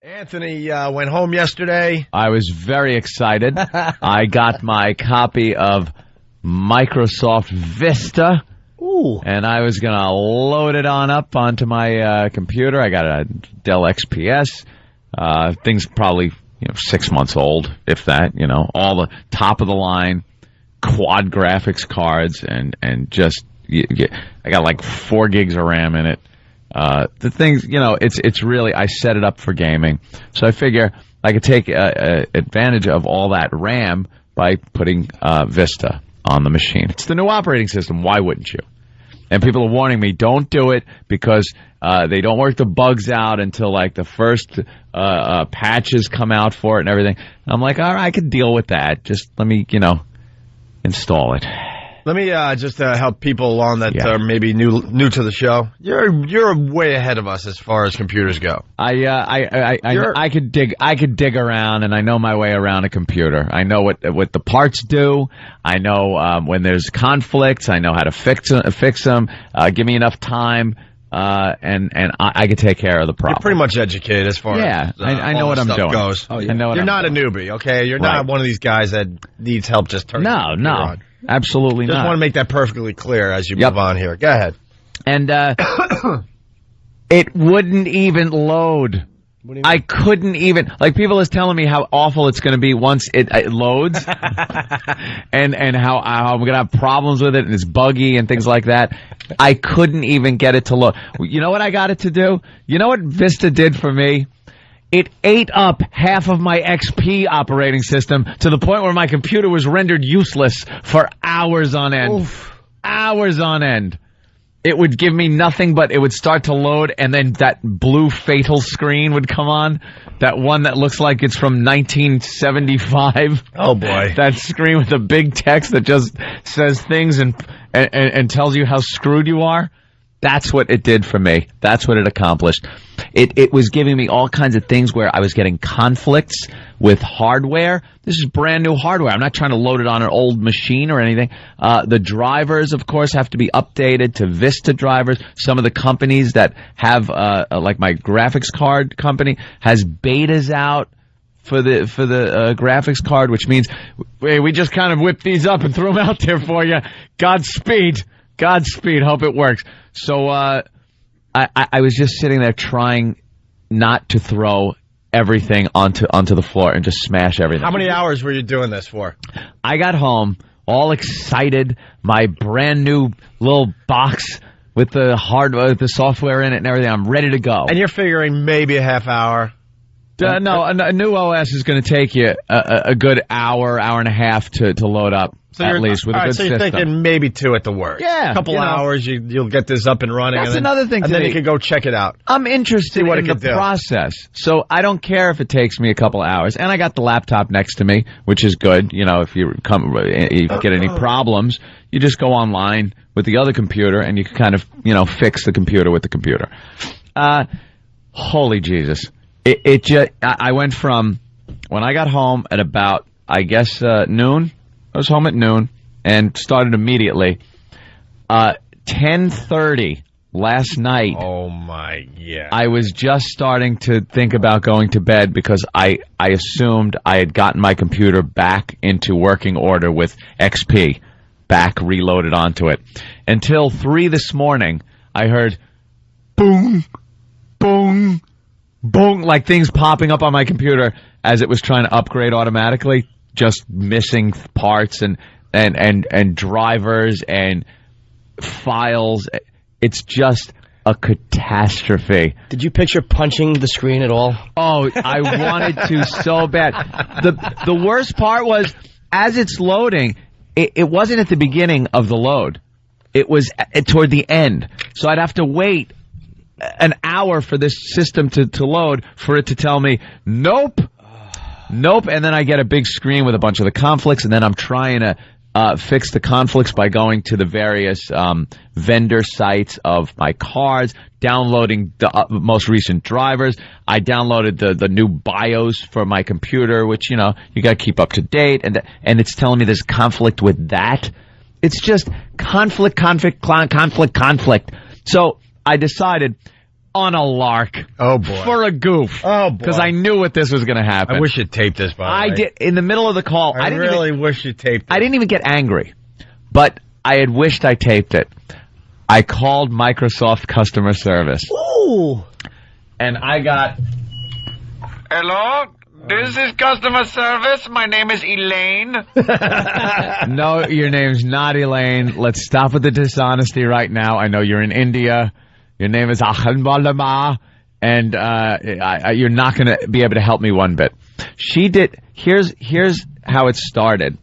Anthony went home yesterday. I was very excited. I got my copy of Microsoft Vista. Ooh. And I was going to load it on up onto my computer. I got a Dell XPS. Thing's probably 6 months old, if that. All the top of the line quad graphics cards and just I got like 4 gigs of RAM in it. The things, it's really, I set it up for gaming. So I figure I could take advantage of all that RAM by putting Vista on the machine. It's the new operating system. Why wouldn't you? And people are warning me, don't do it because they don't work the bugs out until like the first patches come out for it and everything. And I'm like, all right, I could deal with that. Just let me, install it. Let me just help people along that are maybe new to the show. You're way ahead of us as far as computers go. I could dig around, and I know my way around a computer. I know what the parts do. I know when there's conflicts. I know how to fix them. Give me enough time, and I could take care of the problem. You're pretty much educated as far as I know what I'm doing. Goes. Oh, yeah. I know what You're not a newbie, okay? You're not one of these guys that needs help just turning. No. On. Absolutely not. Just want to make that perfectly clear as you move on here. Go ahead. And it wouldn't even load. What do you mean? I couldn't even, like, people is telling me how awful it's going to be once it loads, and how I'm going to have problems with it, and it's buggy and things like that. I couldn't even get it to load. You know what I got it to do? You know what Vista did for me? It ate up half of my XP operating system to the point where my computer was rendered useless for hours on end. Oof. Hours on end. It would give me nothing, but it would start to load, and then that blue fatal screen would come on. That one that looks like it's from 1975. Oh, boy. That screen with the big text that just says things and tells you how screwed you are. That's what it did for me. That's what it accomplished. It was giving me all kinds of things where I was getting conflicts with hardware. This is brand new hardware. I'm not trying to load it on an old machine or anything. The drivers, of course, have to be updated to Vista drivers. Some of the companies that have, like my graphics card company, has betas out for the graphics card, which means we just kind of whipped these up and threw them out there for you. Godspeed. Hope it works. So I was just sitting there trying not to throw everything onto the floor and just smash everything. How many hours were you doing this for? I got home all excited, my brand new little box with the hardware, the software in it and everything. I'm ready to go. And you're figuring maybe a half hour? No, a new OS is going to take you a good hour and a half to load up. So at least with a good so system. You're thinking maybe 2 at the worst. Yeah. A couple hours, you'll get this up and running. That's and then, another thing and then you can go check it out. I'm interested in the process. So I don't care if it takes me a couple hours. And I got the laptop next to me, which is good. If you get any problems, you just go online with the other computer and you can kind of, fix the computer with the computer. Holy Jesus. I went from when I got home at about, I guess, noon. I was home at noon and started immediately. 10:30 last night. Oh, my, yeah. I was just starting to think about going to bed because I assumed I had gotten my computer back into working order with XP, back reloaded onto it. Until 3 this morning, I heard boom, boom, boom, like things popping up on my computer as it was trying to upgrade automatically. Just missing parts and drivers and files. It's just a catastrophe. Did you picture punching the screen at all? Oh, I wanted to so bad. The worst part was, as it's loading, it wasn't at the beginning of the load. It was toward the end. So I'd have to wait an hour for this system to load for it to tell me, nope. And then I get a big screen with a bunch of the conflicts, and then I'm trying to fix the conflicts by going to the various vendor sites of my cards, downloading the most recent drivers. I downloaded the new BIOS for my computer, which, you got to keep up to date, and it's telling me there's conflict with that. It's just conflict. So I decided on a lark. Oh, boy. For a goof. Oh, boy. Because I knew what this was going to happen. I wish you'd taped this, by the way. I did. In the middle of the call, I really wish you taped it. I didn't even get angry, but I had wished I taped it. I called Microsoft customer service. Ooh. And I got... Hello? This is customer service. My name is Elaine. No, your name's not Elaine. Let's stop with the dishonesty right now. I know you're in India. Your name is Ahanbalama, and you're not going to be able to help me one bit. She did. Here's how it started.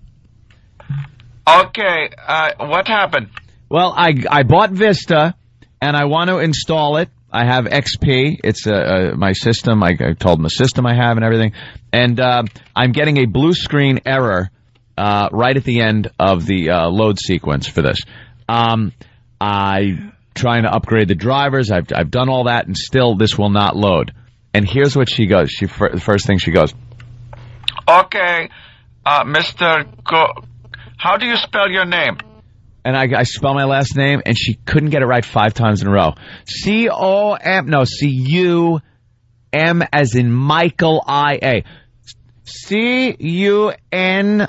Okay, what happened? Well, I bought Vista, and I want to install it. I have XP. It's my system. I told them the system I have and everything. And I'm getting a blue screen error right at the end of the load sequence for this. I'm trying to upgrade the drivers. I've done all that, and still this will not load. And here's what she goes. The first thing she goes, okay, Mr. How do you spell your name? And I spell my last name, and she couldn't get it right 5 times in a row. C-U-M as in Michael I-A. C-U-N.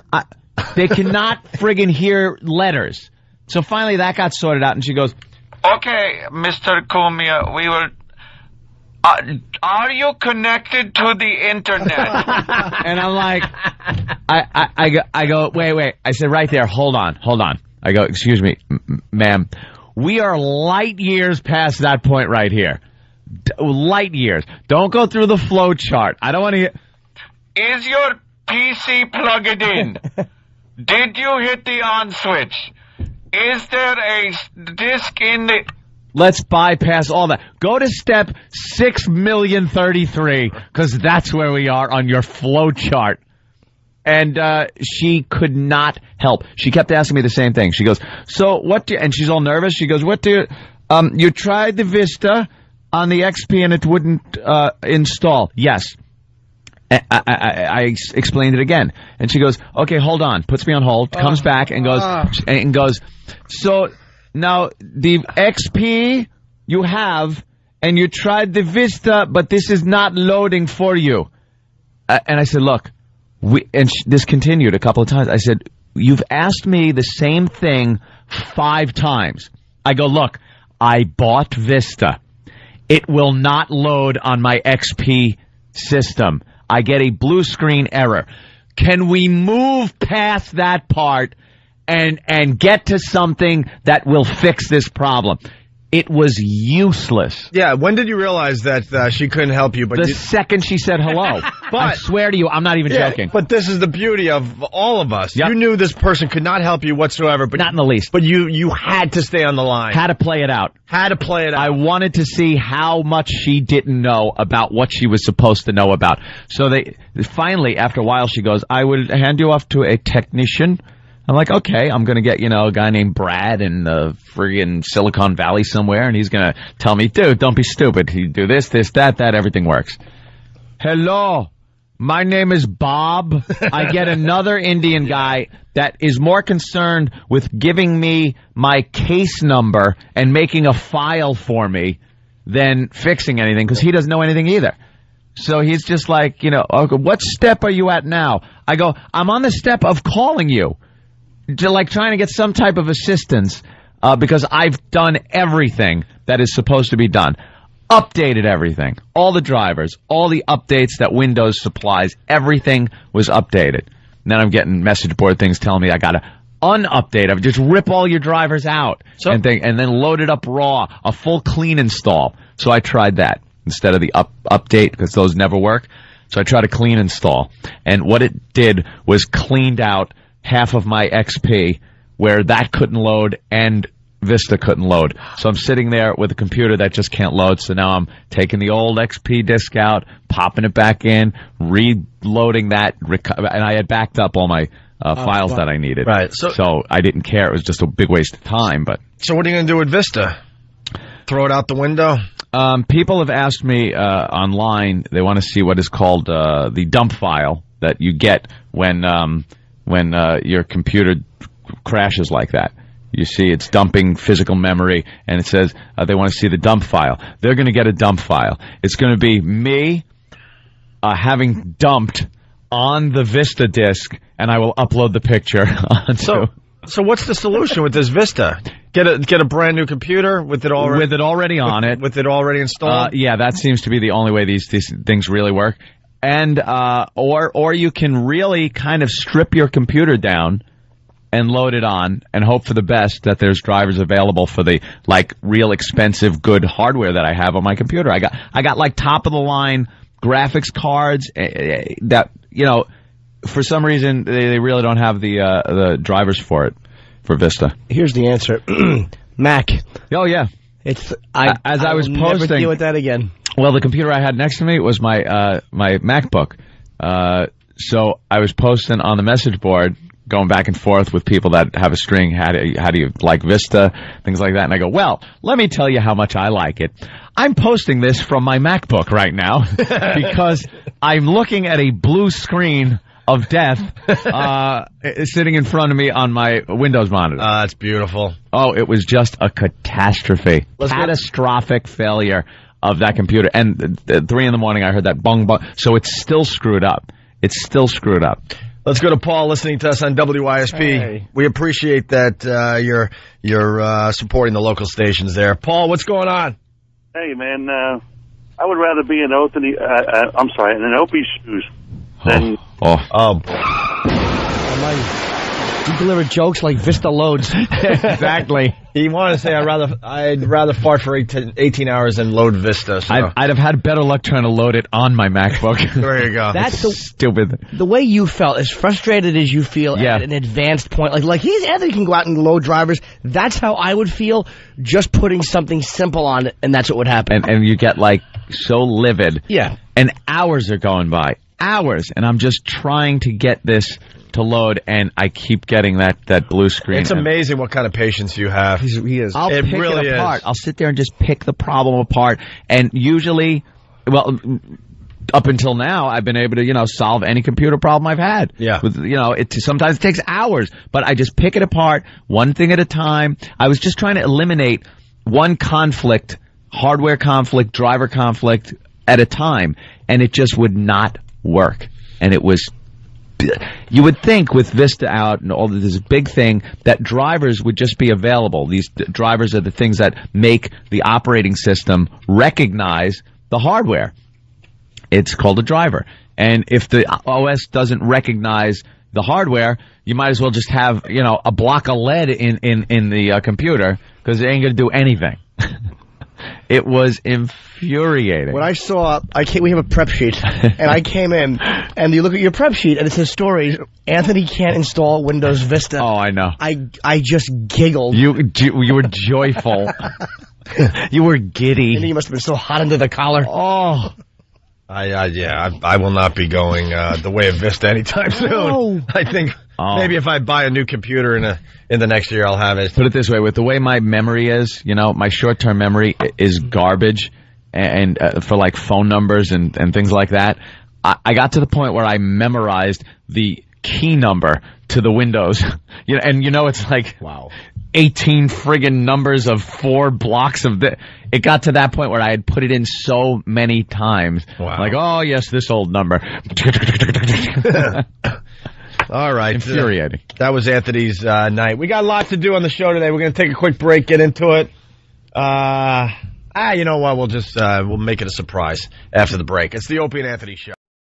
They cannot friggin' hear letters. So finally that got sorted out, and she goes, okay, Mr. Kumia, we will... are you connected to the internet? And I'm like... I go, wait. I said, right there, hold on. I go, excuse me, ma'am. We are light years past that point right here. Light years. Don't go through the flow chart. I don't want to hear... Is your PC plugged in? Did you hit the on switch? Is there a disk in the... Let's bypass all that. Go to step 6,033,033, because that's where we are on your flow chart. And she could not help. She kept asking me the same thing. She goes, so what do you... And she's all nervous. She goes, what do you... you tried the Vista on the XP and it wouldn't install. Yes. I explained it again. And she goes, okay, hold on. Puts me on hold. Comes back and goes, so now the XP you have, and you tried the Vista, but this is not loading for you. And I said, look... this continued a couple of times. I said, you've asked me the same thing 5 times. I go, look, I bought Vista. It will not load on my XP system. I get a blue screen error. Can we move past that part and get to something that will fix this problem? It was useless. Yeah, when did you realize that she couldn't help you? But the second she said hello. But, I swear to you, I'm not even joking. But this is the beauty of all of us. Yep. You knew this person could not help you whatsoever. But not in the least. But you had to stay on the line. Had to play it out. I wanted to see how much she didn't know about what she was supposed to know about. So finally, after a while, she goes, I will hand you off to a technician. I'm like, okay, I'm going to get, a guy named Brad in the friggin' Silicon Valley somewhere, and he's going to tell me, dude, don't be stupid. You do this, that, everything works. Hello, my name is Bob. I get another Indian guy that is more concerned with giving me my case number and making a file for me than fixing anything, because he doesn't know anything either. So he's just like, okay, what step are you at now? I go, I'm on the step of calling you. Trying to get some type of assistance, because I've done everything that is supposed to be done. Updated everything. All the drivers, all the updates that Windows supplies, everything was updated. And then I'm getting message board things telling me I got to unupdate. I just rip all your drivers out and then load it up raw, a full clean install. So I tried that instead of the update, because those never work. So I tried a clean install. And what it did was cleaned out half of my XP where that couldn't load and Vista couldn't load. So I'm sitting there with a computer that just can't load. So now I'm taking the old XP disk out, popping it back in, reloading that, and I had backed up all my files that I needed. Right. So I didn't care. It was just a big waste of time. But so what are you going to do with Vista? Throw it out the window? People have asked me online, they want to see what is called the dump file that you get when your computer crashes like that. You see, it's dumping physical memory, and it says they want to see the dump file. They're going to get a dump file. It's going to be me having dumped on the Vista disc, and I will upload the picture onto. So what's the solution with this Vista? Get a brand new computer with it already on it, with it already installed. Yeah, that seems to be the only way these things really work. And or you can really kind of strip your computer down and load it on and hope for the best that there's drivers available for the real expensive good hardware that I have on my computer. I got like top of the line graphics cards that for some reason they really don't have the drivers for it for Vista. Here's the answer. Mac. Oh yeah. I was posting. Never deal with that again. Well, the computer I had next to me was my my MacBook. So I was posting on the message board, going back and forth with people that have a string. How do you like Vista? Things like that. And I go, well, let me tell you how much I like it. I'm posting this from my MacBook right now because I'm looking at a blue screen of death sitting in front of me on my Windows monitor. That's beautiful. Oh, it was just a catastrophe. Catastrophic failure of that computer. And at 3 in the morning, I heard that bong bong. So it's still screwed up. It's still screwed up. Let's go to Paul listening to us on WYSP. Hey. We appreciate that you're supporting the local stations there. Paul, what's going on? Hey, man, I would rather be in an Opie shoes than... You deliver jokes like Vista loads. Exactly. He wanted to say I'd rather fart for 18 hours than load Vista. So. I'd have had better luck trying to load it on my MacBook. There you go. That's stupid. The way you felt, as frustrated as you feel at an advanced point, Anthony can go out and load drivers. That's how I would feel just putting something simple on it, and that's what would happen. And you get so livid. Yeah. And hours are going by. Hours. And I'm just trying to get this to load, and I keep getting that blue screen. It's amazing what kind of patience you have. He is. I'll pick it apart. I'll sit there and just pick the problem apart. And usually, up until now, I've been able to, solve any computer problem I've had. Yeah. Sometimes it takes hours, but I just pick it apart one thing at a time. I was just trying to eliminate one conflict, hardware conflict, driver conflict at a time, and it just would not work. And it was... You would think with Vista out and all this big thing that drivers would just be available. These drivers are the things that make the operating system recognize the hardware. It's called a driver. And if the OS doesn't recognize the hardware, you might as well just have, a block of lead in the computer because it ain't going to do anything. It was infuriating. When I saw, we have a prep sheet, and I came in, and you look at your prep sheet, and it says stories. Anthony can't install Windows Vista. Oh, I know. I just giggled. You were joyful. You were giddy. And you must have been so hot under the collar. Oh. I will not be going the way of Vista anytime soon. No. I think maybe if I buy a new computer in the next year, I'll have it. Put it this way, with the way my memory is, my short-term memory is garbage, and for phone numbers and things like that, I got to the point where I memorized the key number to the Windows. It's wow. 18 friggin' numbers of 4 blocks of the. It got to that point where I had put it in so many times. Wow. Oh yes, this old number. All right. Infuriating. That was Anthony's night. We got a lot to do on the show today. We're going to take a quick break, get into it. You know what? We'll just we'll make it a surprise after the break. It's the Opie and Anthony Show.